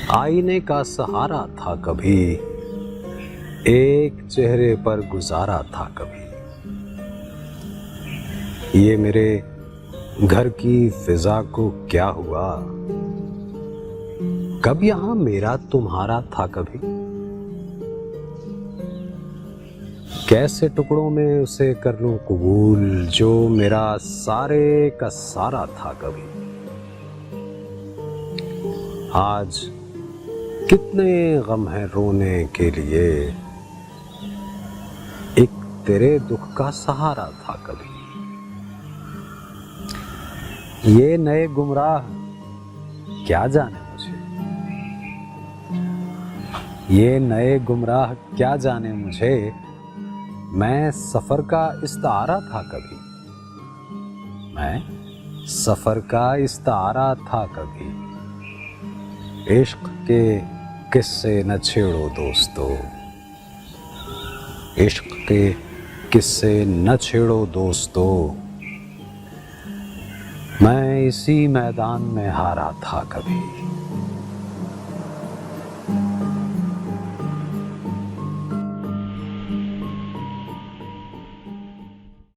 आईने का सहारा था कभी, एक चेहरे पर गुजारा था कभी। ये मेरे घर की फिजा को क्या हुआ, कब यहां मेरा तुम्हारा था कभी। कैसे टुकड़ों में उसे कर लूं कबूल, जो मेरा सारे का सारा था कभी। आज कितने गम है रोने के लिए, एक तेरे दुख का सहारा था कभी। ये नए गुमराह क्या जाने मुझे, ये नए गुमराह क्या जाने मुझे, मैं सफर का इस्तारा था कभी। मैं सफर का इस्तारा था कभी। इश्क के किस्से न छेड़ो दोस्तों, इश्क के किस्से न छेड़ो दोस्तों, मैं इसी मैदान में हारा था कभी।